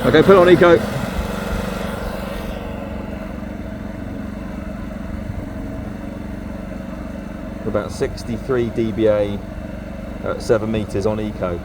Okay, put it on eco. About 63 dBA at 7 meters on eco.